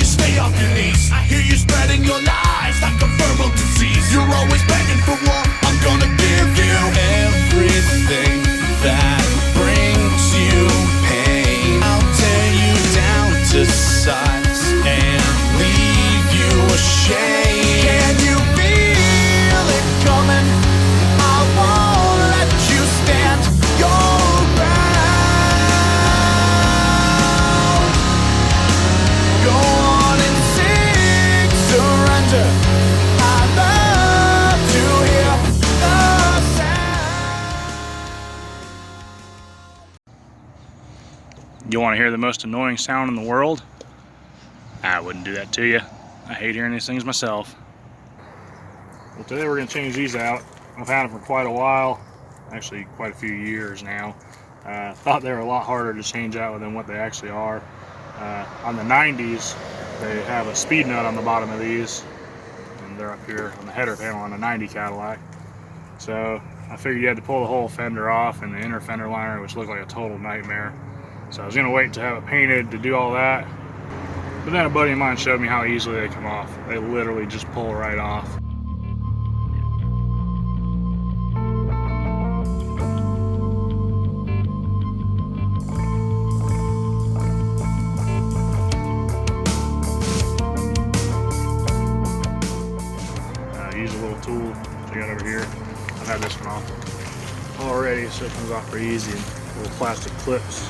stay off your knees. I hear you spreading your lies like a verbal disease. You're always begging for more. I'm gonna give you everything that brings you pain. I'll tear you down to size and leave you ashamed. Can you feel it coming? I won't let you stand your ground. Go on and sing surrender. I love to hear the sound. You want to hear the most annoying sound in the world? I wouldn't do that to you. I hate hearing these things myself. Well, today we're going to change these out. I've had them for quite a while, actually quite a few years now. Thought they were a lot harder to change out than what they actually are. On the 90s, they have a speed nut on the bottom of these, and they're up here on the header panel on a 90 Cadillac. So I figured you had to pull the whole fender off and the inner fender liner, which looked like a total nightmare. So I was going to wait to have it painted to do all that. But then a buddy of mine showed me how easily they come off. They literally just pull right off. Use a little tool I got over here. I've had this one off already, so it comes off pretty easy. And little plastic clips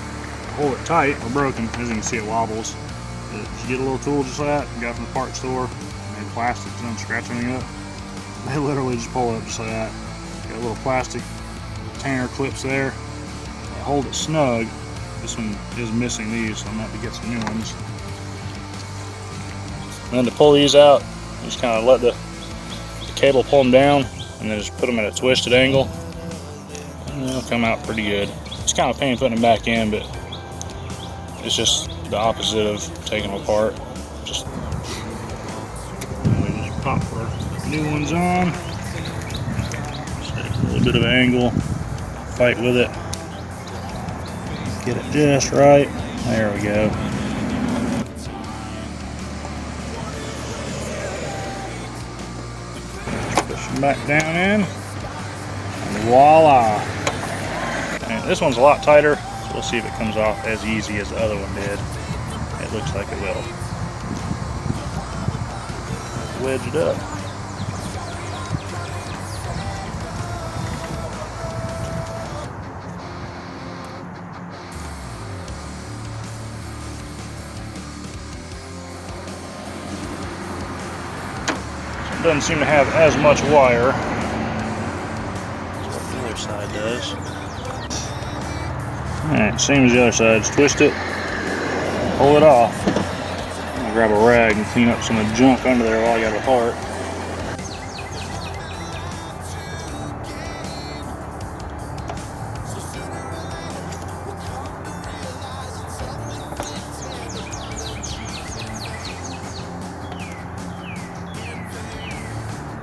hold it tight or broken. As you can see, it wobbles. But if you get a little tool just like that, you got from the parts store, and plastic, don't scratch anything up. They literally just pull it up just like that. Got little plastic tanger clips there that hold it snug. This one is missing these, so I'm gonna have to get some new ones. And then to pull these out, you just kind of let the cable pull them down, and then just put them at a twisted angle, and they'll come out pretty good. It's kind of a pain putting them back in, but it's just the opposite of taking them apart. We just pop our new ones on, just take a little bit of an angle, fight with it, get it just right. There we go. Push them back down in, and voila. And this one's a lot tighter, so we'll see if it comes off as easy as the other one did. It looks like it will. Wedge it up. So it doesn't seem to have as much wire as what the other side does. Alright, same as the other side. Just twist it, pull it off. I'm gonna grab a rag and clean up some of the junk under there while I got it apart.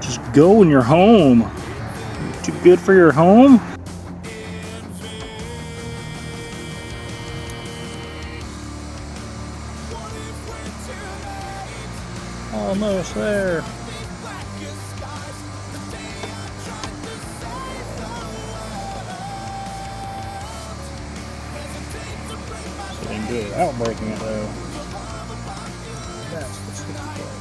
Just go when you're home. You're too good for your home? Almost there. Sitting good without breaking it though. That's the sticky part.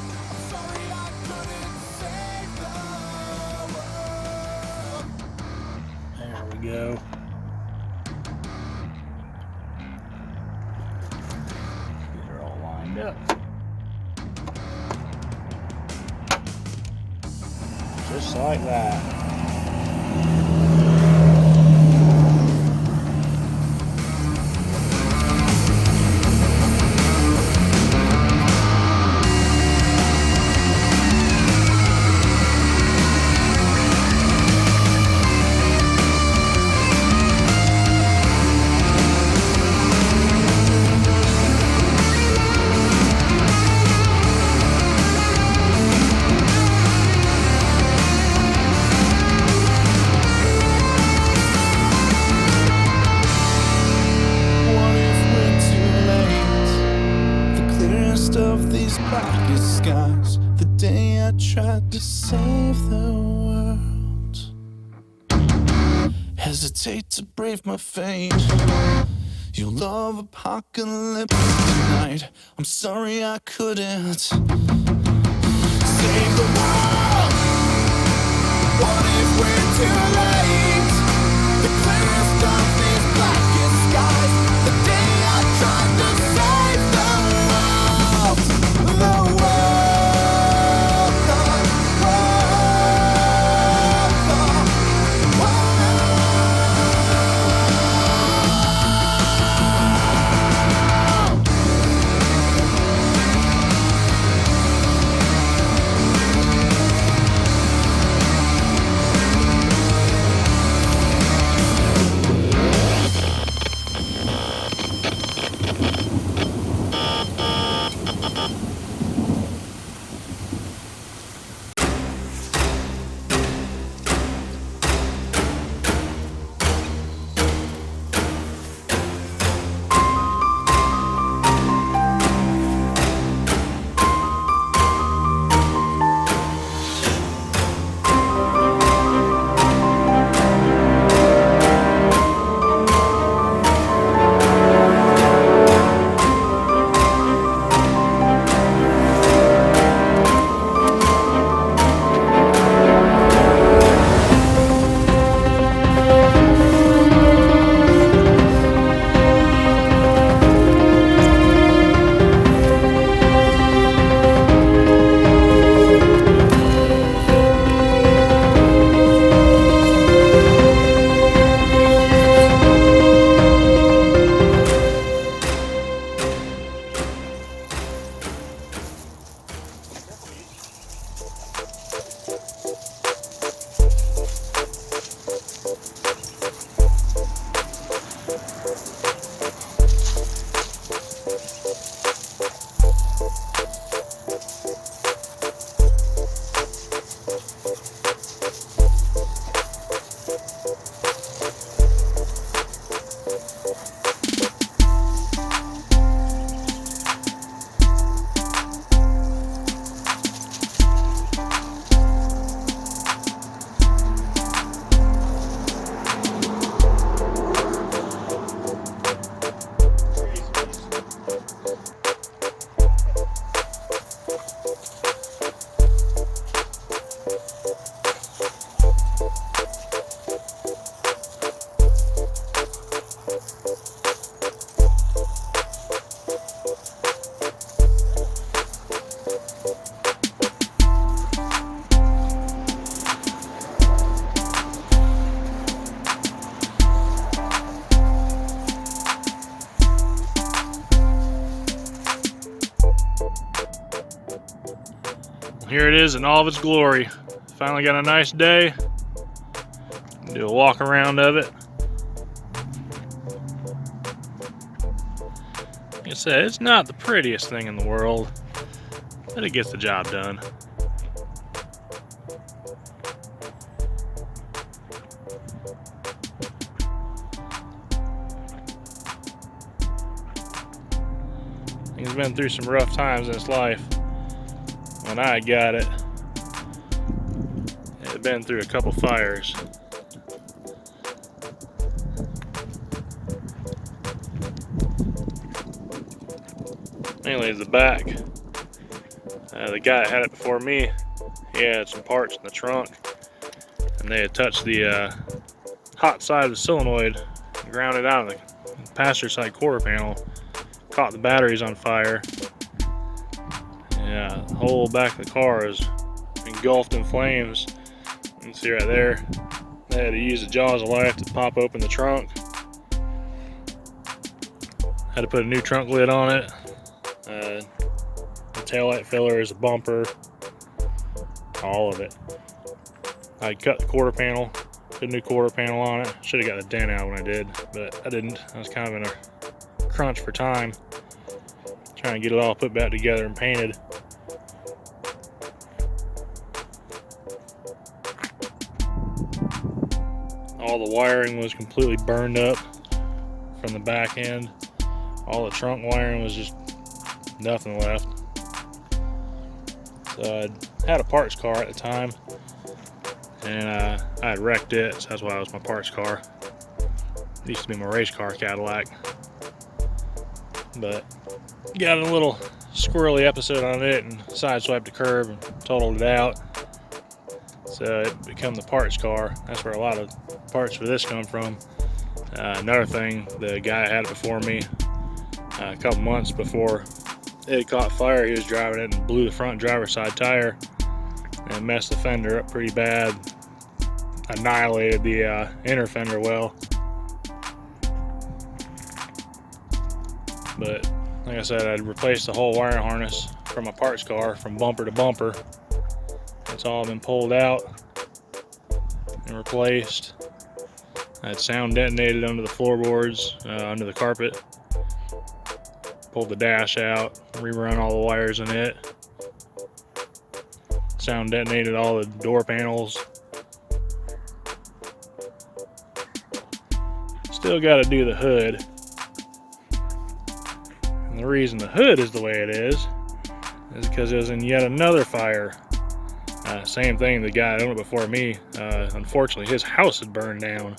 There we go. These are all lined up. Just like that. these blackest skies, the day I tried to save the world. Hesitate to brave my fate. Your love apocalypse tonight. I'm sorry I couldn't save the world. What if we're too late? The clearest of these blackest skies, the day I tried to save the world. The world, the world, the Here it is in all of its glory. Finally got a nice day. Do a walk around of it. Like I said, it's not the prettiest thing in the world, but it gets the job done. He's been through some rough times in his life. When I got it, it had been through a couple fires. Mainly the back. The guy that had it before me, he had some parts in the trunk, and they had touched the hot side of the solenoid, and ground it out of the passenger side quarter panel, caught the batteries on fire. Yeah, the whole back of the car is engulfed in flames. You can see right there, they had to use the jaws of life to pop open the trunk. Had to put a new trunk lid on it. The taillight fillers, the bumper, all of it. I cut the quarter panel, put a new quarter panel on it. Should have got the dent out when I did, but I didn't. I was kind of in a crunch for time, trying to get it all put back together and painted. All the wiring was completely burned up from the back end. All the trunk wiring was just nothing left. So I had a parts car at the time, and I had wrecked it, so that's why it was my parts car. It used to be my race car, Cadillac. But got a little squirrely episode on it and sideswiped the curb and totaled it out. So it became the parts car. That's where a lot of parts for this come from. Another thing, the guy had it before me, a couple months before it caught fire, he was driving it and blew the front driver's side tire and messed the fender up pretty bad. Annihilated the inner fender well. But like I said, I'd replaced the whole wire harness from my parts car from bumper to bumper. It's all been pulled out and replaced. I had sound detonated under the floorboards, under the carpet. Pulled the dash out, rerun all the wires in it. Sound detonated all the door panels. Still got to do the hood. And the reason the hood is the way it is because it was in yet another fire. Same thing, the guy that owned it before me, unfortunately his house had burned down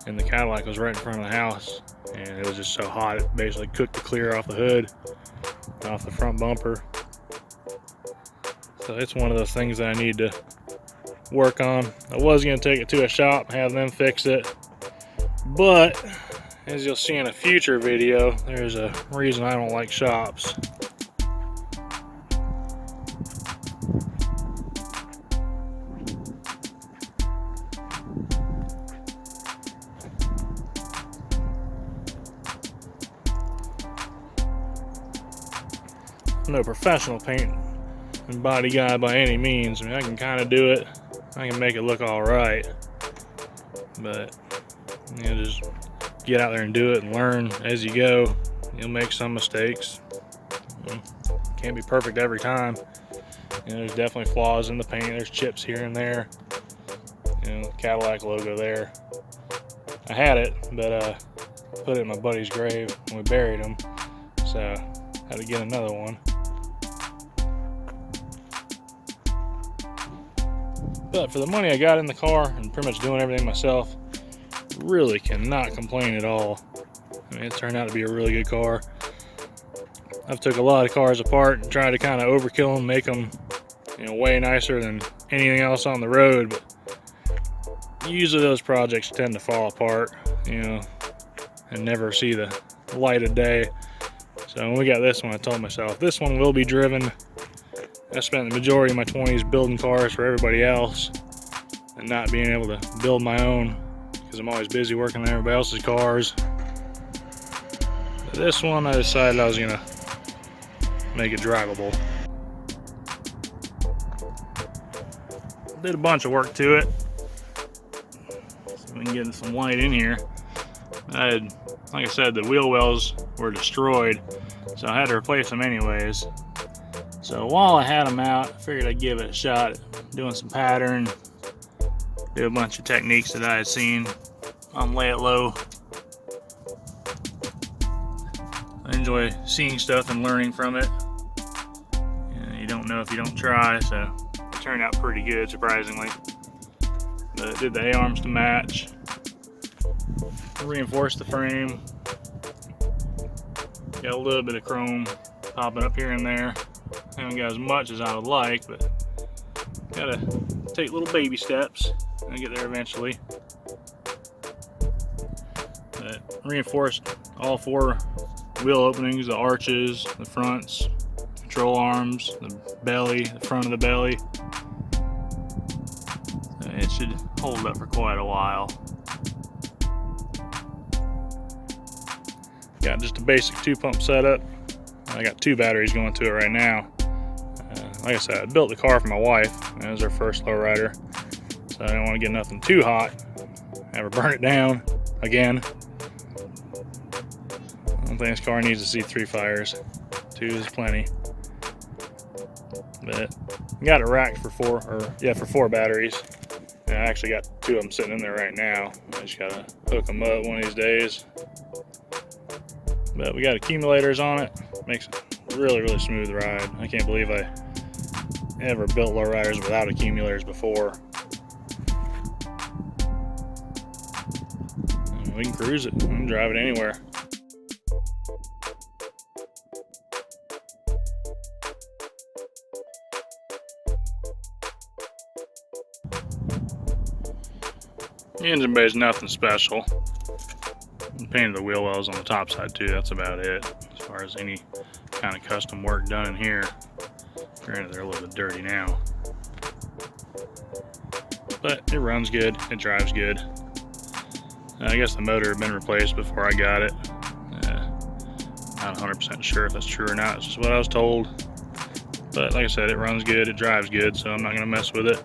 and the Cadillac was right in front of the house, and it was just so hot it basically cooked the clear off the hood, off the front bumper. So it's one of those things that I need to work on. I was going to take it to a shop and have them fix it, but as you'll see in a future video, there's a reason I don't like shops. I'm no professional paint and body guy by any means. I mean, I can kind of do it. I can make it look all right, but you know, just get out there and do it and learn as you go. You'll make some mistakes. Can't be perfect every time. You know, there's definitely flaws in the paint. There's chips here and there. You know, Cadillac logo there. I had it, but put it in my buddy's grave and we buried him. So I had to get another one. But for the money I got in the car and pretty much doing everything myself, really cannot complain at all. I mean, it turned out to be a really good car. I've took a lot of cars apart and tried to kind of overkill them, make them, you know, way nicer than anything else on the road, but usually those projects tend to fall apart, you know, and never see the light of day. So when we got this one, I told myself, this one will be driven. I spent the majority of my 20s building cars for everybody else and not being able to build my own because I'm always busy working on everybody else's cars. But this one, I decided I was gonna make it drivable. Did a bunch of work to it, so we can get some light in here. Like I said, the wheel wells were destroyed, so I had to replace them anyways. So while I had them out, I figured I'd give it a shot, doing some pattern, do a bunch of techniques that I had seen on Lay It Low. I enjoy seeing stuff and learning from it. You don't know if you don't try, so it turned out pretty good, surprisingly. But did the A-arms to match, reinforced the frame, got a little bit of chrome popping up here and there. Haven't got as much as I would like, but gotta take little baby steps and get there eventually. But reinforced all 4 wheel openings, the arches, the fronts, control arms, the belly, the front of the belly. It should hold up for quite a while. Got just a basic 2-pump setup. I got 2 batteries going to it right now. Like I said, I built the car for my wife. It was her first lowrider, so I didn't want to get nothing too hot. Have her burn it down again. I don't think this car needs to see 3 fires. 2 is plenty. But I got it racked for 4 batteries. And I actually got 2 of them sitting in there right now. I just gotta hook them up one of these days. But we got accumulators on it. Makes it really, really smooth ride. I can't believe I ever built lowriders without accumulators before. And we can cruise it. We can drive it anywhere. The engine bay is nothing special. I painted the wheel wells on the top side too. That's about it as far as any kind of custom work done in here. Granted, they're a little bit dirty now, but it runs good. It drives good. I guess the motor had been replaced before I got it. Not 100% sure if that's true or not. It's just what I was told. But like I said, it runs good. It drives good, so I'm not going to mess with it.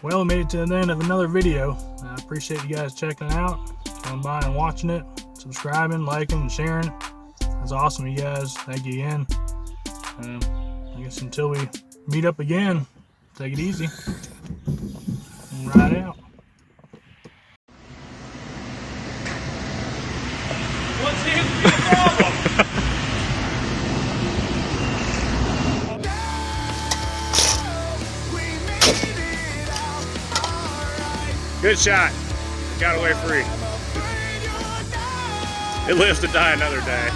Well, we made it to the end of another video. I appreciate you guys checking it out, coming by and watching it, subscribing, liking, and sharing. That's awesome, you guys. Thank you again. I guess until we meet up again, take it easy and ride out. What seems to be the problem? Good shot. Got away free. It lives to die another day.